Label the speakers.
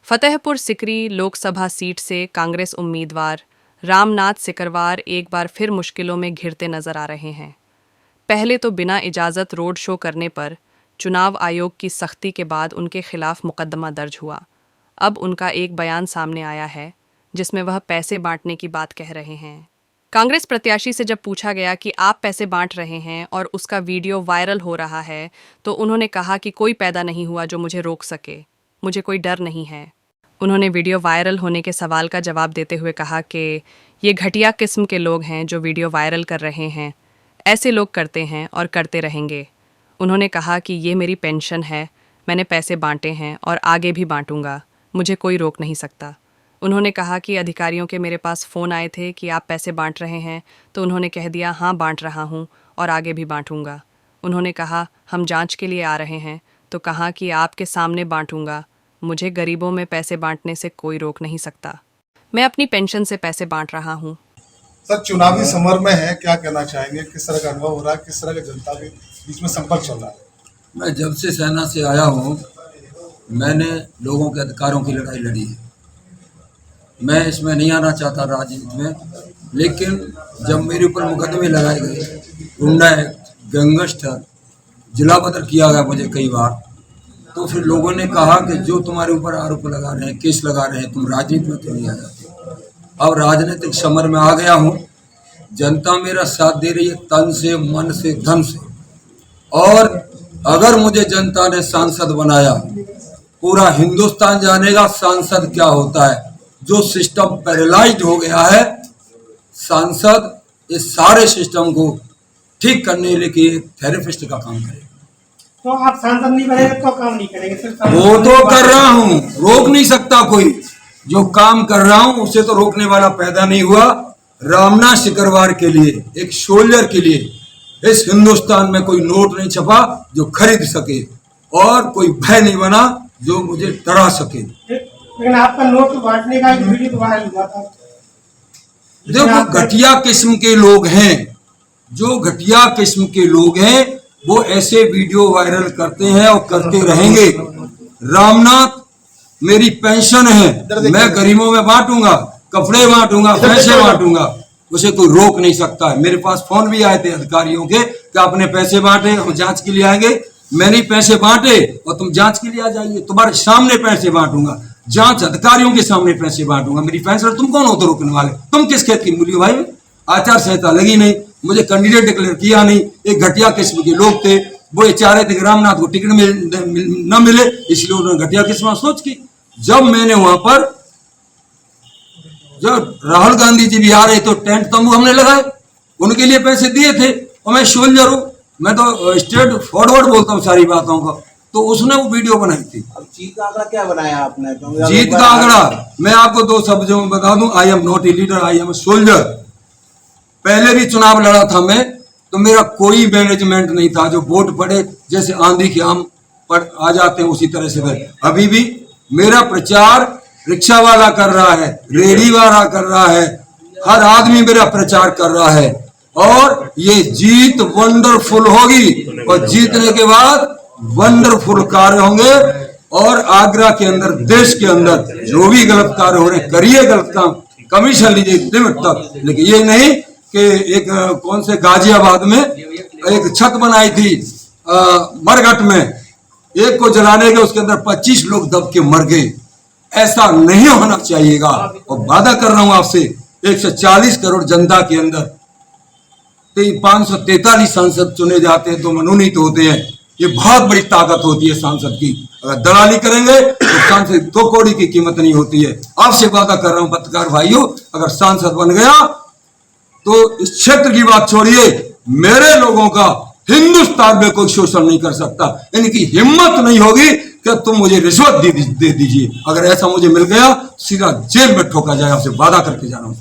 Speaker 1: Fatehpur Sikri Lok Sabha seat से कांग्रेस उम्मीदवार रामनाथ सिकरवार एक बार फिर मुश्किलों में घिरते नजर आ रहे हैं। पहले तो बिना इजाज़त रोड शो करने पर चुनाव आयोग की सख्ती के बाद उनके खिलाफ मुकदमा दर्ज हुआ। अब उनका एक बयान सामने आया है जिसमें वह पैसे बांटने की बात कह रहे हैं। कांग्रेस प्रत्याशी से जब पूछा गया कि आप पैसे बांट रहे हैं और उसका वीडियो वायरल हो रहा है तो उन्होंने कहा कि कोई पैदा नहीं हुआ जो मुझे रोक सके, मुझे कोई डर नहीं है। उन्होंने वीडियो वायरल होने के सवाल का जवाब देते हुए कहा कि ये घटिया किस्म के लोग हैं जो वीडियो वायरल कर रहे हैं, ऐसे लोग करते हैं और करते रहेंगे। उन्होंने कहा कि ये मेरी पेंशन है, मैंने पैसे बांटे हैं और आगे भी बांटूंगा, मुझे कोई रोक नहीं सकता। उन्होंने कहा कि अधिकारियों के मेरे पास फ़ोन आए थे कि आप पैसे बांट रहे हैं, तो उन्होंने कह दिया हाँ बांट रहा हूँ और आगे भी बांटूंगा। उन्होंने कहा हम जांच के लिए आ रहे हैं, तो कहा कि आपके सामने बांटूंगा, मुझे गरीबों में पैसे बांटने से कोई रोक नहीं सकता, मैं अपनी पेंशन से पैसे बांट रहा हूँ।
Speaker 2: सर, चुनावी समर में है, क्या कहना चाहेंगे? किस तरह का अनुभव हो रहा है? किस तरह का जनता के बीच में संपर्क चल रहा है?
Speaker 3: मैं जब से सेना से आया हूँ मैंने लोगों के अधिकारों की लड़ाई लड़ी है। मैं इसमें नहीं आना चाहता राजनीति में, लेकिन जब मेरे ऊपर मुकदमे लगाए गए, गुंडा एक्ट, गैंगस्टर, जिला बदर किया गया मुझे कई बार, तो फिर लोगों ने कहा कि जो तुम्हारे ऊपर आरोप लगा रहे हैं, केस लगा रहे हैं, तुम राजनीति में क्यों नहीं आ जाते। अब राजनीतिक समर में आ गया हूँ, जनता मेरा साथ दे रही है तन से, मन से, धन से, और अगर मुझे जनता ने सांसद बनाया, पूरा हिंदुस्तान जानेगा सांसद क्या होता है। जो सिस्टम पैरालाइज्ड हो गया है, सांसद इस सारे सिस्टम को ठीक करने के लिए थेरेपिस्ट का काम करेगा।
Speaker 4: तो आप सांसद नहीं बनेंगे तो काम नहीं करेंगे? सिर्फ
Speaker 3: वो तो कर रहा हूँ, रोक नहीं सकता कोई। जो काम कर रहा हूँ उसे तो रोकने वाला पैदा नहीं हुआ। रामनाथ सिकरवार के लिए, एक सोल्जर के लिए इस हिंदुस्तान में कोई नोट नहीं छपा जो खरीद सके, और कोई भय नहीं बना जो मुझे डरा सके।
Speaker 4: लेकिन आपका नोट बांटने का एक वीडियो तो वायरल हुआ था।
Speaker 3: देखो, घटिया किस्म के लोग हैं, जो घटिया किस्म के लोग हैं वो ऐसे वीडियो वायरल करते हैं और करते रहेंगे। रामनाथ मेरी पेंशन है, मैं गरीबों में बांटूंगा, कपड़े बांटूंगा, पैसे बांटूंगा, उसे कोई रोक नहीं सकता है। मेरे पास फोन भी आए थे अधिकारियों के कि आपने पैसे बांटे, हम जांच के लिए आएंगे। मैंने पैसे बांटे और तुम जांच के लिए आ जाइए, तुम्हारे सामने पैसे बांटूंगा, जांच अधिकारियों के सामने पैसे बांटूंगा। मेरी पेंशन, तुम कौन हो तो रोकने वाले? तुम किस खेत की मूली हो भाई? आचार संहिता लगी नहीं, मुझे कैंडिडेट डिक्लेयर किया नहीं। एक घटिया किस्म के लोग थे, वो ये चाह रहे थे कि रामनाथ को टिकट न मिले, इसलिए उन्होंने घटिया किस्म सोच की। जब मैंने वहां पर, जब राहुल गांधी जी भी आ रहे तो टेंट तंबू हमने लगाए, उनके लिए पैसे दिए थे, और मैं सोल्जर हूँ, मैं तो स्ट्रेट फॉरवर्ड बोलता हूँ सारी बातों का। तो उसने वो वीडियो बनाई थी।
Speaker 5: अब जीत का आंकड़ा क्या बनाया आपने?
Speaker 3: जीत का आंकड़ा मैं आपको दो शब्दों में बता दूं, I am not a leader, I am a soldier. पहले भी चुनाव लड़ा था मैं, तो मेरा कोई मैनेजमेंट नहीं था। जो वोट पड़े जैसे आंधी के आम पर आ जाते हैं उसी तरह से अभी भी मेरा प्रचार रिक्शा वाला कर रहा है, रेडी वाला कर रहा है, हर आदमी मेरा प्रचार कर रहा है। और ये जीत वंडरफुल होगी, और जीतने के बाद वंडरफुल कार्य होंगे। और आगरा के अंदर, देश के अंदर जो भी गलत कार्य हो रहे, करिए गलत काम, कमीशन लीजिए लिमिट तक, लेकिन ये नहीं कि एक कौन से गाजियाबाद में एक छत बनाई थी मरघट में, एक को जलाने के उसके अंदर 25 लोग दब के मर गए। ऐसा नहीं होना चाहिएगा। और वादा कर रहा हूं आपसे, 140 करोड़ जनता के अंदर 543 सांसद चुने जाते हैं तो मनोनीत होते हैं। ये बहुत बड़ी ताकत होती है सांसद की। अगर दलाली करेंगे तो सांसद 2 कौड़ी की कीमत नहीं होती है। आपसे वादा कर रहा हूं पत्रकार भाइयों, अगर सांसद बन गया तो इस क्षेत्र की बात छोड़िए, मेरे लोगों का हिंदुस्तान में कोई शोषण नहीं कर सकता। इनकी हिम्मत नहीं होगी कि तुम मुझे रिश्वत दे दीजिए। अगर ऐसा मुझे मिल गया, सीधा जेल में ठोका जाए। आपसे वादा करके जा रहा हूं।